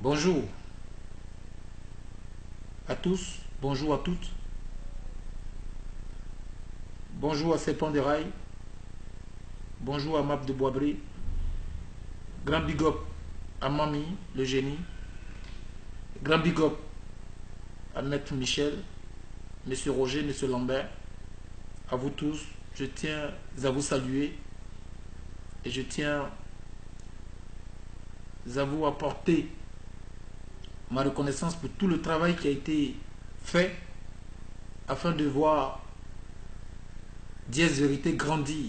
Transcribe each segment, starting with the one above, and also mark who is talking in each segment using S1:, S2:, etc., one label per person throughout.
S1: Bonjour à tous, bonjour à toutes, bonjour à Serpent de Rail, bonjour à Map de Boisbré, grand big up à Mami, le génie, grand big up à Maître Michel, Monsieur Roger, Monsieur Lambert, à vous tous, je tiens à vous saluer et je tiens à vous apporter ma reconnaissance pour tout le travail qui a été fait afin de voir Diez Vérité grandir.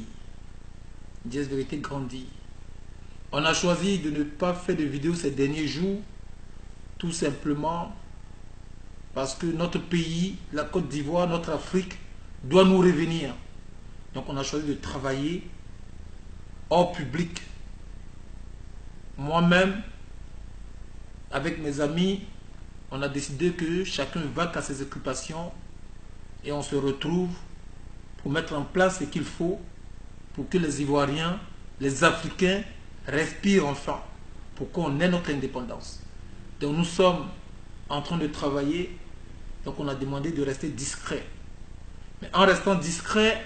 S1: Diez Vérité grandir. On a choisi de ne pas faire de vidéos ces derniers jours, tout simplement parce que notre pays, la Côte d'Ivoire, notre Afrique, doit nous revenir. Donc on a choisi de travailler hors public. Moi-même, avec mes amis, on a décidé que chacun va à ses occupations et on se retrouve pour mettre en place ce qu'il faut pour que les Ivoiriens, les Africains respirent enfin, pour qu'on ait notre indépendance. Donc nous sommes en train de travailler, donc on a demandé de rester discret. Mais en restant discret,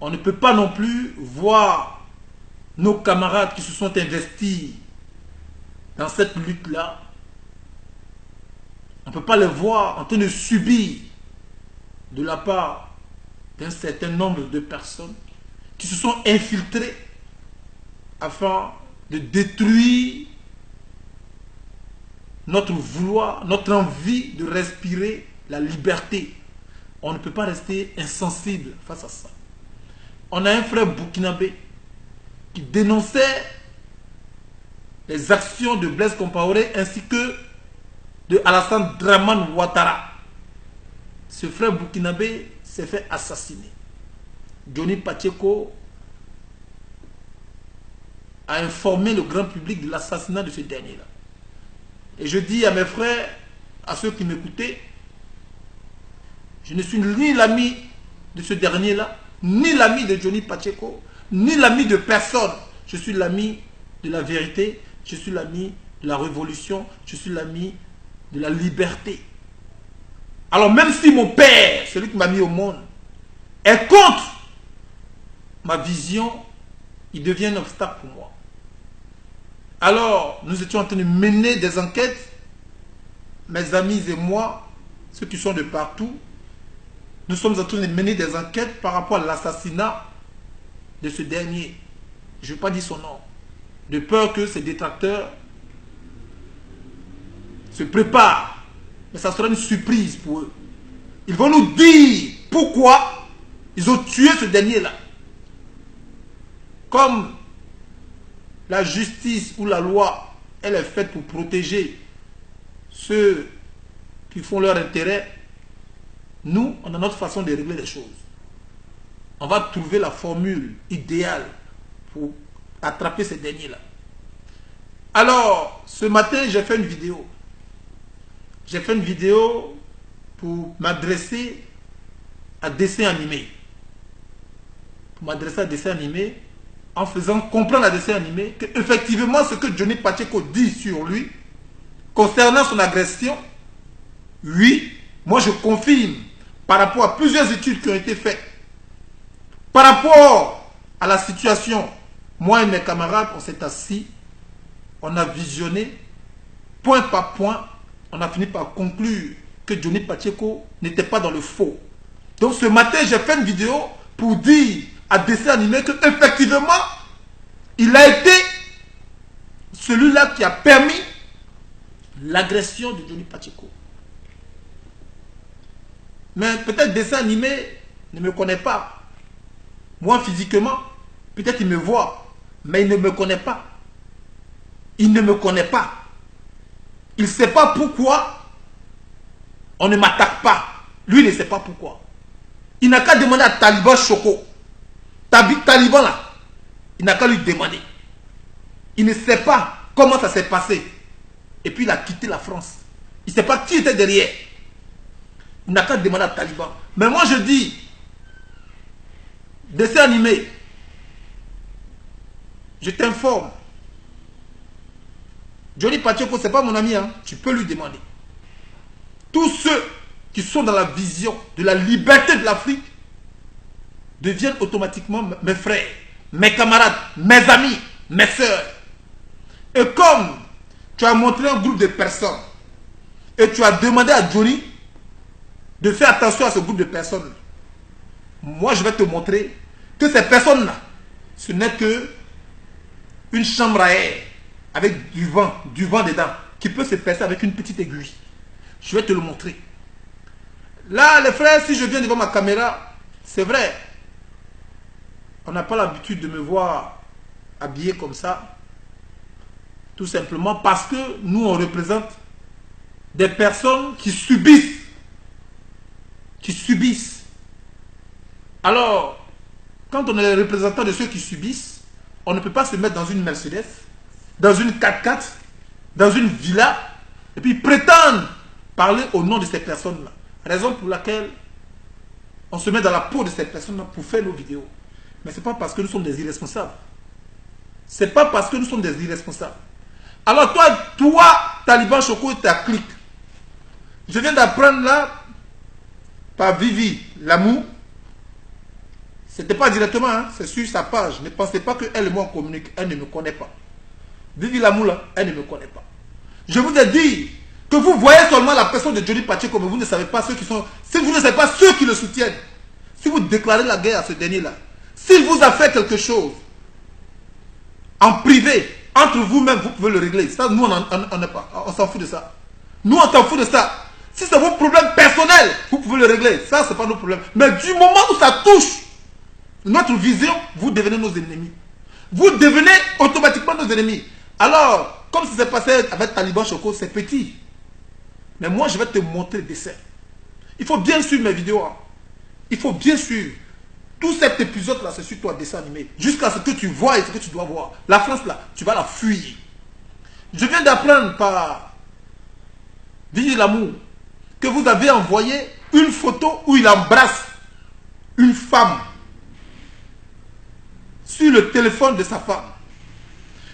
S1: on ne peut pas non plus voir nos camarades qui se sont investis dans cette lutte-là. On ne peut pas les voir en train de subir de la part d'un certain nombre de personnes qui se sont infiltrées afin de détruire notre vouloir, notre envie de respirer la liberté. On ne peut pas rester insensible face à ça. On a un frère burkinabé qui dénonçait les actions de Blaise Compaoré ainsi que de Alassane Dramane Ouattara. Ce frère burkinabé s'est fait assassiner. Johnny Pacheco a informé le grand public de l'assassinat de ce dernier-là. Et je dis à mes frères, à ceux qui m'écoutaient, je ne suis ni l'ami de ce dernier-là, ni l'ami de Johnny Pacheco, ni l'ami de personne. Je suis l'ami de la vérité, je suis l'ami de la révolution, je suis l'ami de la liberté. Alors même si mon père, celui qui m'a mis au monde, est contre ma vision, il devient un obstacle pour moi. Alors, nous étions en train de mener des enquêtes, mes amis et moi, ceux qui sont de partout, nous sommes en train de mener des enquêtes par rapport à l'assassinat de ce dernier. Je ne vais pas dire son nom, de peur que ces détracteurs se préparent. Mais ça sera une surprise pour eux. Ils vont nous dire pourquoi ils ont tué ce dernier-là. Comme la justice ou la loi, elle est faite pour protéger ceux qui font leur intérêt, nous, on a notre façon de régler les choses. On va trouver la formule idéale pour attraper ces derniers-là. Alors, ce matin, j'ai fait une vidéo. J'ai fait une vidéo pour m'adresser à dessin animé. Pour m'adresser à dessin animé, en faisant comprendre à dessin animé que effectivement ce que Johnny Pacheco dit sur lui, concernant son agression, oui, moi je confirme par rapport à plusieurs études qui ont été faites, par rapport à la situation, moi et mes camarades, on s'est assis, on a visionné, point par point, on a fini par conclure que Johnny Pacheco n'était pas dans le faux. Donc ce matin, j'ai fait une vidéo pour dire à dessin animé que effectivement, il a été celui-là qui a permis l'agression de Johnny Pacheco. Mais peut-être dessin animé ne me connaît pas. Moi physiquement, peut-être il me voit, mais il ne me connaît pas. Il ne me connaît pas. Il ne sait pas pourquoi on ne m'attaque pas. Lui, il ne sait pas pourquoi. Il n'a qu'à demander à Taliban Choco. Taliban là, il n'a qu'à lui demander. Il ne sait pas comment ça s'est passé. Et puis il a quitté la France. Il ne sait pas qui était derrière. Il n'a qu'à demander à Taliban. Mais moi je dis, dessin animé, je t'informe Johnny Pacheco, ce n'est pas mon ami, hein. Tu peux lui demander. Tous ceux qui sont dans la vision de la liberté de l'Afrique deviennent automatiquement mes frères, mes camarades, mes amis, mes soeurs. Et comme tu as montré un groupe de personnes et tu as demandé à Johnny de faire attention à ce groupe de personnes, moi je vais te montrer que ces personnes-là, ce n'est que une chambre à air avec du vent dedans, qui peut se percer avec une petite aiguille. Je vais te le montrer. Là, les frères, si je viens devant ma caméra, c'est vrai, on n'a pas l'habitude de me voir habillé comme ça. Tout simplement parce que nous, on représente des personnes qui subissent. Qui subissent. Alors, quand on est les représentants de ceux qui subissent, on ne peut pas se mettre dans une Mercedes, dans une 4x4, dans une villa, et puis prétendre parler au nom de ces personnes-là. Raison pour laquelle on se met dans la peau de ces personnes-là pour faire nos vidéos. Mais ce n'est pas parce que nous sommes des irresponsables. Ce n'est pas parce que nous sommes des irresponsables. Alors toi, Taliban Choco et ta clique, je viens d'apprendre là, par Vivi Lamou, c'était pas directement, hein, c'est sur sa page. Ne pensez pas qu'elle et moi on communique, elle ne me connaît pas. Vivi Lamou là, elle ne me connaît pas. Je vous ai dit que vous voyez seulement la personne de Johnny Pacheco, mais vous ne savez pas ceux qui sont... Si vous ne savez pas ceux qui le soutiennent, si vous déclarez la guerre à ce dernier-là, s'il vous a fait quelque chose, en privé, entre vous-même, vous pouvez le régler. Ça, nous, on s'en fout de ça. Nous, on s'en fout de ça. Si c'est vos problèmes personnels, vous pouvez le régler. Ça, ce n'est pas nos problèmes. Mais du moment où ça touche notre vision, vous devenez nos ennemis. Vous devenez automatiquement nos ennemis. Alors, comme ça s'est passé avec Taliban Choco, c'est petit. Mais moi, je vais te montrer le dessin. Il faut bien suivre mes vidéos. Hein. Il faut bien suivre. Tout cet épisode-là, c'est sur toi, dessin animé. Jusqu'à ce que tu vois et ce que tu dois voir. La France, là, tu vas la fuir. Je viens d'apprendre par Vivi Lamou que vous avez envoyé une photo où il embrasse une femme sur le téléphone de sa femme.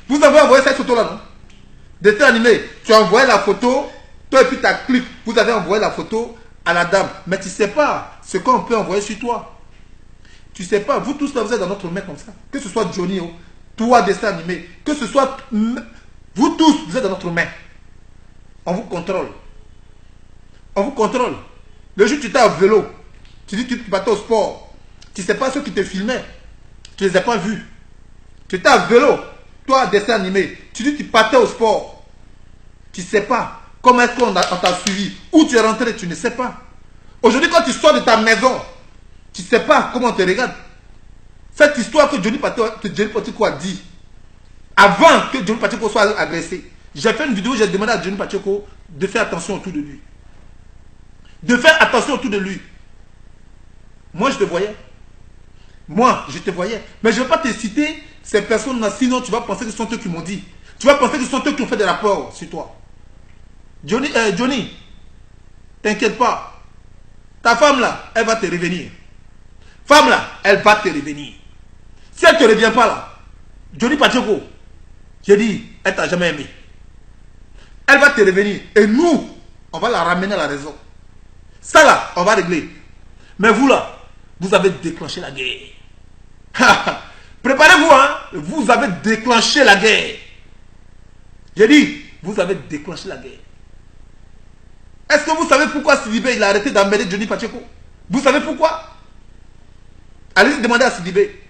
S1: Vous avez envoyé cette photo-là, non? Dessin animé. Tu as envoyé la photo, toi et puis ta clique. Vous avez envoyé la photo à la dame. Mais tu ne sais pas ce qu'on peut envoyer sur toi. Tu ne sais pas, vous tous là, vous êtes dans notre main comme ça. Que ce soit Johnny, toi, dessin animé, que ce soit... Vous tous, vous êtes dans notre main. On vous contrôle. On vous contrôle. Le jour où tu étais à vélo, tu dis que tu partais au sport. Tu ne sais pas ceux qui te filmaient. Tu ne les as pas vus. Tu étais à vélo, toi, dessin animé. Tu dis que tu partais au sport. Tu ne sais pas comment est-ce qu'on t'a suivi. Où tu es rentré, tu ne sais pas. Aujourd'hui, quand tu sors de ta maison, tu ne sais pas comment on te regarde. Cette histoire que Johnny Pacheco a dit, avant que Johnny Pacheco soit agressé, j'ai fait une vidéo où j'ai demandé à Johnny Pacheco de faire attention autour de lui. De faire attention autour de lui. Moi, je te voyais. Moi, je te voyais. Mais je ne vais pas te citer ces personnes-là, sinon tu vas penser que ce sont eux qui m'ont dit. Tu vas penser que ce sont eux qui ont fait des rapports sur toi. Johnny, t'inquiète pas. Ta femme là, elle va te revenir. Femme là, elle va te revenir. Si elle ne te revient pas là, Johnny Pacheco, j'ai dit, elle t'a jamais aimé. Elle va te revenir. Et nous, on va la ramener à la raison. Ça là, on va régler. Mais vous là, vous avez déclenché la guerre. Préparez-vous, hein. Vous avez déclenché la guerre. J'ai dit, vous avez déclenché la guerre. Est-ce que vous savez pourquoi Sidibé il a arrêté d'emmerder Johnny Pacheco? Vous savez pourquoi? Allez-y demander à Sidibé.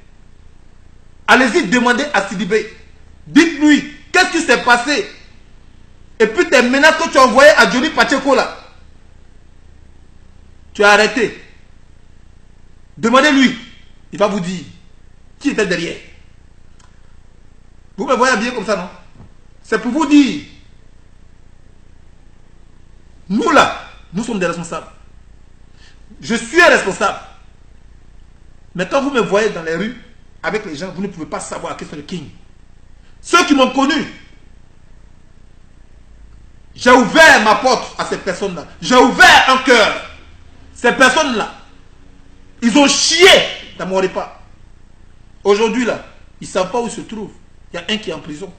S1: Allez-y demander à Sidibé. Dites-lui, qu'est-ce qui s'est passé? Et puis tes menaces que tu as envoyées à Johnny Pacheco là, tu as arrêté. Demandez-lui. Il va vous dire qui était derrière. Vous me voyez habillé comme ça, non? C'est pour vous dire, nous là, nous sommes des responsables. Je suis responsable. Mais quand vous me voyez dans les rues, avec les gens, vous ne pouvez pas savoir qui c'est le king. Ceux qui m'ont connu, j'ai ouvert ma porte à ces personnes-là. J'ai ouvert un cœur. Ces personnes-là, ils ont chié dans mon repas. Aujourd'hui, là, ils ne savent pas où ils se trouvent. Il y a un qui est en prison.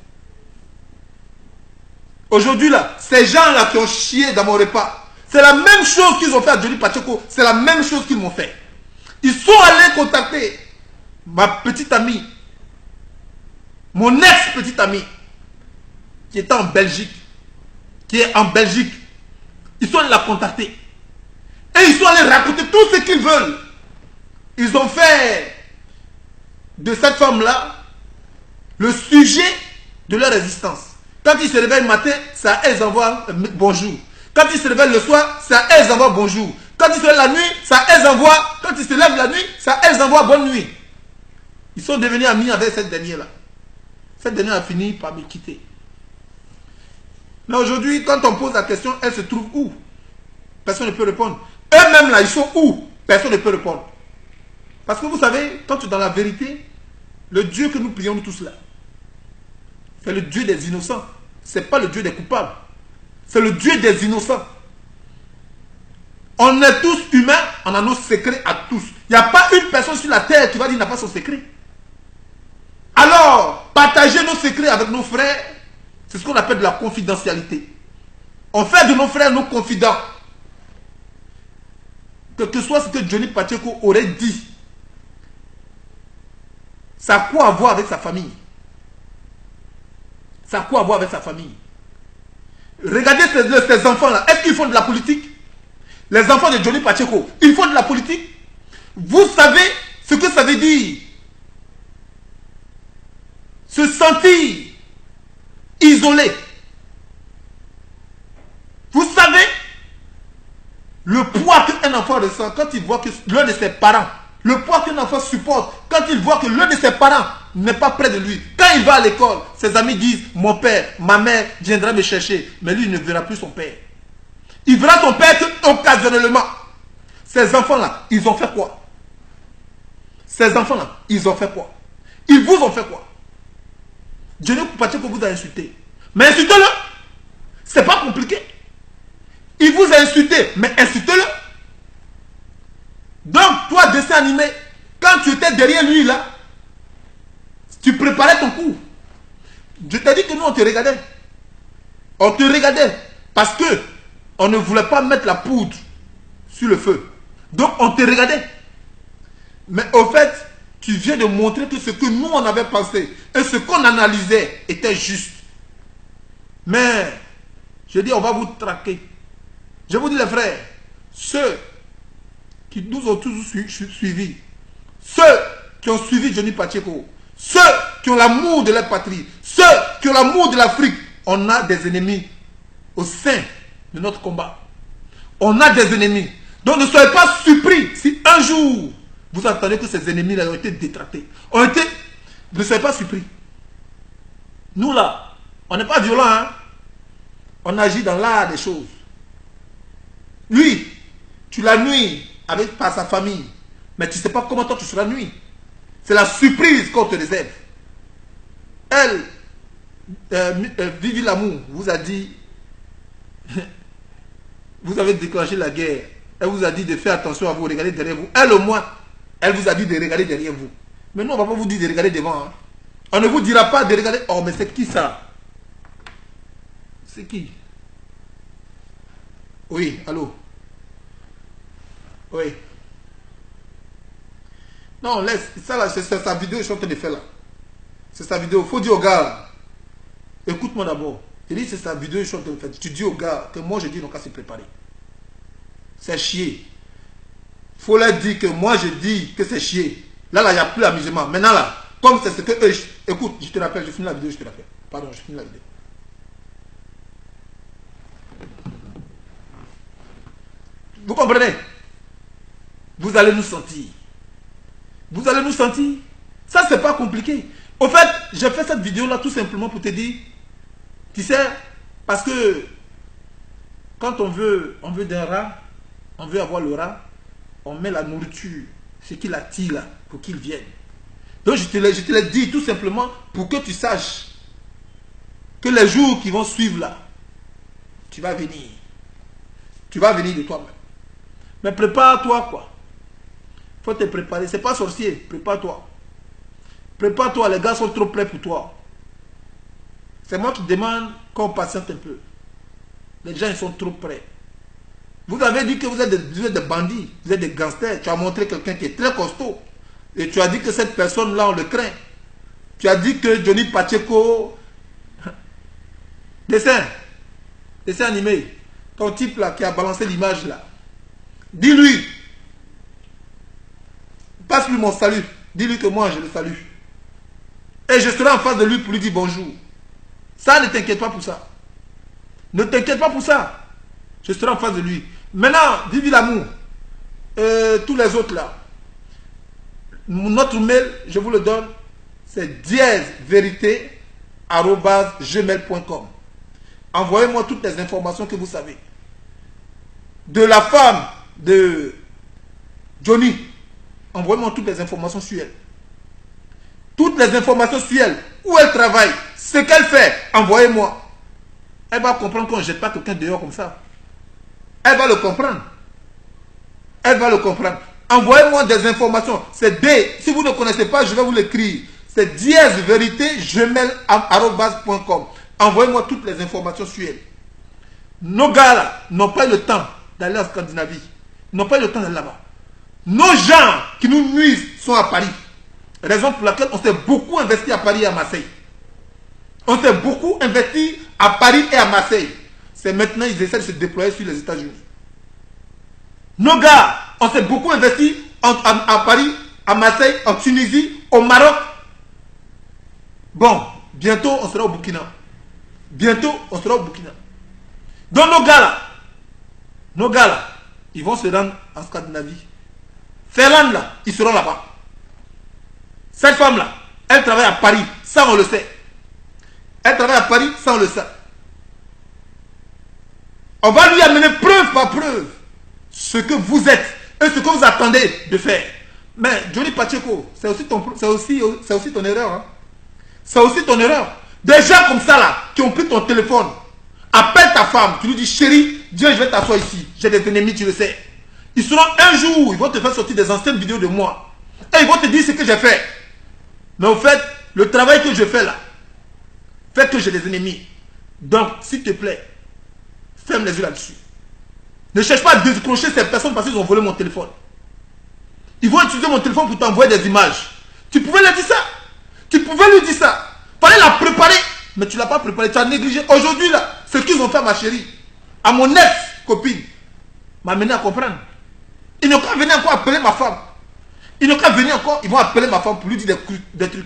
S1: Aujourd'hui là, ces gens-là qui ont chié dans mon repas, c'est la même chose qu'ils ont fait à Johnny Pacheco, c'est la même chose qu'ils m'ont fait. Ils sont allés contacter ma petite amie, mon ex-petite amie, qui était en Belgique, qui est en Belgique. Ils sont allés la contacter. Et ils sont allés raconter tout ce qu'ils veulent. Ils ont fait de cette femme-là le sujet de leur existence. Quand ils se réveillent le matin, c'est à elles envoient bonjour. Quand ils se réveillent le soir, c'est à elles envoient bonjour. Quand ils se lèvent la nuit, c'est à elles envoient. Quand ils se lèvent la nuit, c'est à elles envoient bonne nuit. Ils sont devenus amis avec cette dernière-là. Cette dernière a fini par me quitter. Mais aujourd'hui, quand on pose la question, elle se trouve où? Personne ne peut répondre. Eux-mêmes là, ils sont où? Personne ne peut répondre. Parce que vous savez, quand tu es dans la vérité, le Dieu que nous prions nous tous là, c'est le Dieu des innocents. Ce n'est pas le Dieu des coupables. C'est le Dieu des innocents. On est tous humains, on a nos secrets à tous. Il n'y a pas une personne sur la terre qui va dire qu'il n'a pas son secret. Alors, partager nos secrets avec nos frères, c'est ce qu'on appelle de la confidentialité. On fait de nos frères nos confidents. Quel que soit ce que Johnny Pacheco aurait dit, ça a quoi à voir avec sa famille? Ça a quoi à voir avec sa famille? Regardez ces enfants-là. Est-ce qu'ils font de la politique? Les enfants de Johnny Pacheco, ils font de la politique? Vous savez ce que ça veut dire? Se sentir isolé. Vous savez le poids qu'un enfant ressent quand il voit que l'un de ses parents, le poids qu'un enfant supporte quand il voit que l'un de ses parents n'est pas près de lui. Quand il va à l'école, ses amis disent « Mon père, ma mère viendra me chercher ». Mais lui, il ne verra plus son père. Il verra son père occasionnellement. Ces enfants-là, ils ont fait quoi? Ces enfants-là, ils ont fait quoi? Ils vous ont fait quoi? Johnny Pacheco vous a insulté. Mais insultez-le. C'est pas compliqué. Il vous a insulté, mais insultez-le. Donc, toi, dessin animé, quand tu étais derrière lui, là, tu préparais ton coup. Je t'ai dit que nous, on te regardait. On te regardait. Parce que on ne voulait pas mettre la poudre sur le feu. Donc, on te regardait. Mais au fait, tu viens de montrer que ce que nous, on avait pensé et ce qu'on analysait était juste. Mais, je dis, on va vous traquer. Je vous dis, les frères, ceux qui nous ont tous suivis, ceux qui ont suivi Johnny Pacheco, ceux qui ont l'amour de leur patrie, ceux qui ont l'amour de l'Afrique, on a des ennemis au sein de notre combat. On a des ennemis. Donc ne soyez pas surpris si un jour vous entendez que ces ennemis-là ont été détractés. Ne soyez pas surpris. Nous là, on n'est pas violents, hein? On agit dans l'art des choses. Lui, tu l'as nuit par sa famille. Mais tu ne sais pas comment toi tu seras nuit. C'est la surprise qu'on te réserve. Elle, Vivi l'amour, vous a dit, vous avez déclenché la guerre. Elle vous a dit de faire attention à vous, regarder derrière vous. Elle au moins, elle vous a dit de regarder derrière vous. Mais nous, on ne va pas vous dire de regarder devant. Hein. On ne vous dira pas de regarder. Oh, mais c'est qui ça? C'est qui? Oui, allô? Oui. Non, laisse. Ça là, c'est sa vidéo que je suis en train de faire là. C'est sa vidéo. Il faut dire au gars, écoute-moi d'abord. Je dis c'est sa vidéo que je suis en train de faire. Tu dis au gars que moi je dis, donc à se préparer. C'est chier. Il faut leur dire que moi je dis que c'est chier. Là, il n'y a plus d'amusement. Maintenant là, comme c'est ce que eux... Écoute, je te rappelle, je finis la vidéo, je te rappelle. Pardon, je finis la vidéo. Vous comprenez? Vous allez nous sentir. Vous allez nous sentir. Ça, c'est pas compliqué. Au fait, j'ai fait cette vidéo-là tout simplement pour te dire, tu sais, parce que quand on veut d'un rat, on veut avoir le rat, on met la nourriture, ce qui l'attire là, pour qu'il vienne. Donc je te l'ai dit tout simplement pour que tu saches que les jours qui vont suivre là, tu vas venir. Tu vas venir de toi-même. Mais prépare-toi quoi. Il faut te préparer. C'est pas sorcier. Prépare-toi. Prépare-toi. Les gars sont trop prêts pour toi. C'est moi qui demande qu'on patiente un peu. Les gens, ils sont trop près. Vous avez dit que vous êtes des bandits, vous êtes des gangsters. Tu as montré quelqu'un qui est très costaud. Et tu as dit que cette personne-là, on le craint. Tu as dit que Johnny Pacheco... Dessin animé. Ton type là qui a balancé l'image là. Dis-lui. Passe-lui mon salut. Dis-lui que moi, je le salue. Et je serai en face de lui pour lui dire bonjour. Ça, ne t'inquiète pas pour ça. Ne t'inquiète pas pour ça. Je serai en face de lui. Maintenant, vive l'amour. Tous les autres là. Notre mail, je vous le donne. C'est dièse-vérité@gmail.com. Envoyez-moi toutes les informations que vous savez. De la femme de Johnny. Envoyez-moi toutes les informations sur elle. Toutes les informations sur elle. Où elle travaille. Ce qu'elle fait. Envoyez-moi. Elle va comprendre qu'on ne jette pas quelqu'un dehors comme ça. Elle va le comprendre. Elle va le comprendre. Envoyez-moi des informations. C'est D. Si vous ne connaissez pas, je vais vous l'écrire. C'est dièse-vérité@gmail.com. Envoyez-moi toutes les informations sur elle. Nos gars là n'ont pas le temps d'aller en Scandinavie. Ils n'ont pas le temps d'aller là-bas. Nos gens qui nous nuisent sont à Paris. Raison pour laquelle on s'est beaucoup investi à Paris et à Marseille. On s'est beaucoup investi à Paris et à Marseille. C'est maintenant ils essaient de se déployer sur les États-Unis. Nos gars, on s'est beaucoup investi à Paris, à Marseille, en Tunisie, au Maroc. Bon, bientôt on sera au Burkina. Bientôt on sera au Burkina. Donc nos gars là, ils vont se rendre en Scandinavie. Finlande là, ils seront là-bas. Cette femme là, elle travaille à Paris, ça on le sait. Elle travaille à Paris, ça on le sait. On va lui amener preuve par preuve ce que vous êtes et ce que vous attendez de faire. Mais Johnny Pacheco, c'est aussi ton erreur. Hein? C'est aussi ton erreur. Des gens comme ça là, qui ont pris ton téléphone, appelle ta femme, tu lui dis chérie, viens, je vais t'asseoir ici. J'ai des ennemis, tu le sais. Ils seront un jour, ils vont te faire sortir des anciennes vidéos de moi. Et ils vont te dire ce que j'ai fait. Mais au fait, le travail que je fais là, fait que j'ai des ennemis. Donc, s'il te plaît, ferme les yeux là-dessus. Ne cherche pas à décrocher ces personnes parce qu'ils ont volé mon téléphone. Ils vont utiliser mon téléphone pour t'envoyer des images. Tu pouvais lui dire ça. Tu pouvais lui dire ça. Fallait la préparer. Mais tu ne l'as pas préparé. Tu as négligé. Aujourd'hui, là, ce qu'ils ont fait à ma chérie, à mon ex-copine, m'a amené à comprendre. Ils n'ont qu'à venir encore appeler ma femme. Ils n'ont qu'à venir encore. Ils vont appeler ma femme pour lui dire des trucs.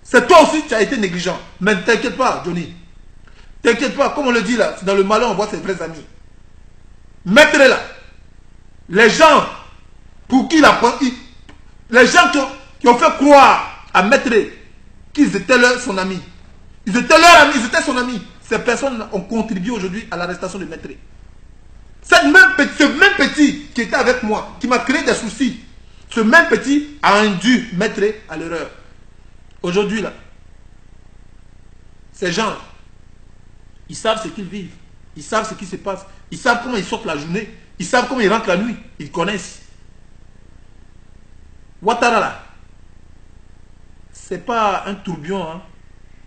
S1: C'est toi aussi qui as été négligent. Mais ne t'inquiète pas, Johnny. T'inquiète pas. Comme on le dit là, c'est dans le malheur on voit ses vrais amis. Maître là. Les gens pour qui les gens qui ont fait croire à Maître qu'ils étaient son ami. Ils étaient leur ami, ils étaient son ami. Ces personnes ont contribué aujourd'hui à l'arrestation de Maître. Ce même petit qui était avec moi, qui m'a créé des soucis, ce même petit a induit Maître à l'erreur. Aujourd'hui là, ces gens, ils savent ce qu'ils vivent. Ils savent ce qui se passe. Ils savent comment ils sortent la journée. Ils savent comment ils rentrent la nuit. Ils connaissent. Ouattara là, c'est pas un tourbillon. Hein.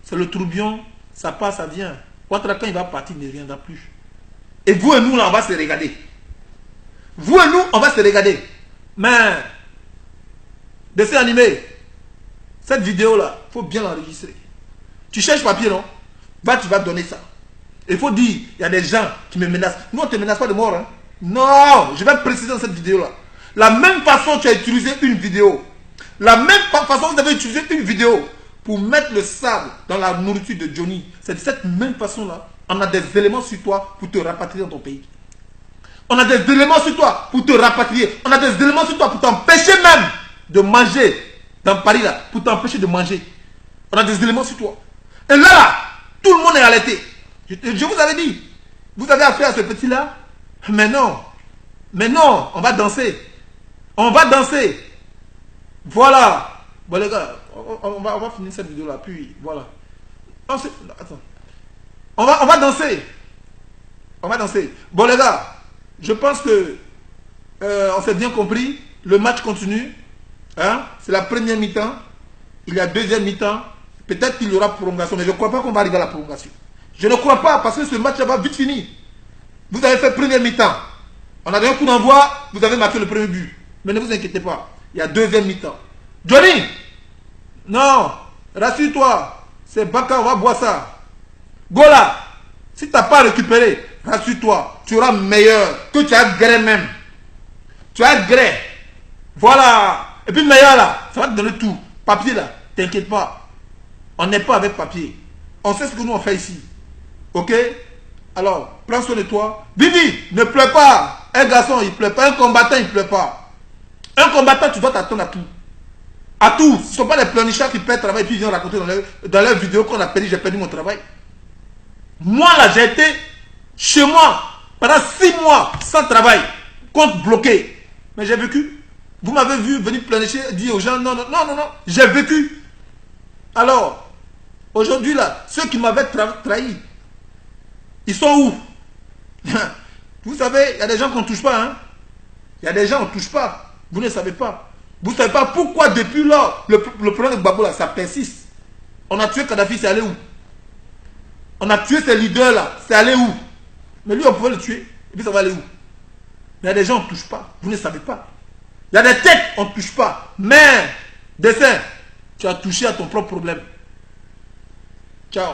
S1: C'est le tourbillon, ça passe, ça vient. Ouattara, quand il va partir, il ne reviendra plus. Et vous et nous, là, on va se regarder. Vous et nous, on va se regarder. Mais, dessin animé, cette vidéo-là, il faut bien l'enregistrer. Tu cherches papier, non? Tu vas donner ça. Il faut dire, il y a des gens qui me menacent. Nous, on ne te menace pas de mort. Hein? Non, je vais préciser dans cette vidéo-là. La même façon tu as utilisé une vidéo. La même façon que vous avez utilisé une vidéo pour mettre le sable dans la nourriture de Johnny. C'est de cette même façon-là. On a des éléments sur toi pour te rapatrier dans ton pays. On a des éléments sur toi pour te rapatrier. On a des éléments sur toi pour t'empêcher même de manger dans Paris là. Pour t'empêcher de manger. On a des éléments sur toi. Et là, tout le monde est alerté. Je vous avais dit. Vous avez affaire à ce petit-là. Mais non. Mais non. On va danser. On va danser. Voilà. Bon les gars, on va finir cette vidéo là. Puis voilà. Attends. On va danser. On va danser. Bon les gars, je pense que on s'est bien compris. Le match continue. Hein? C'est la première mi-temps. Il y a deuxième mi-temps. peut-être qu'il y aura prolongation, mais je ne crois pas qu'on va arriver à la prolongation. Je ne crois pas, parce que ce match va vite finir. Vous avez fait première mi-temps. On a donné un coup d'envoi, vous avez marqué le premier but. Mais ne vous inquiétez pas, il y a deuxième mi-temps. Johnny! Non, rassure-toi. C'est Baka, on va boire ça. Gola, si tu n'as pas récupéré, rassure-toi, tu auras meilleur, que tu as gré même. Tu as gré. Voilà. Et puis meilleur là, ça va te donner tout. Papier là, t'inquiète pas. On n'est pas avec papier. On sait ce que nous on fait ici. Ok? Alors, prends soin de toi. Bibi, ne pleure pas. Un garçon, il ne pleure pas. Un combattant, il ne pleure pas. Un combattant, tu dois t'attendre à tout. À tout. Ce ne sont pas les pleurnichards qui perdent travail et puis ils viennent raconter dans leur vidéo qu'on a perdu, j'ai perdu mon travail. Moi là, j'ai été chez moi pendant 6 mois sans travail, compte bloqué. Mais j'ai vécu. Vous m'avez vu venir pleurnicher, dire aux gens non, non, non, non, non. J'ai vécu. Alors, aujourd'hui là, ceux qui m'avaient trahi, ils sont où? Vous savez, il y a des gens qu'on ne touche pas. Hein? Il y a des gens qu'on ne touche pas. Vous ne savez pas. Vous ne savez pas pourquoi depuis lors, le problème de Gbagbo là, ça persiste. On a tué Kadhafi, c'est allé où? On a tué ces leaders là, c'est allé où? Mais lui, on pouvait le tuer. Et puis ça va aller où? Mais il y a des gens qu'on ne touche pas. Vous ne savez pas. Il y a des têtes qu'on ne touche pas. Mais, dessin, tu as touché à ton propre problème. Ciao.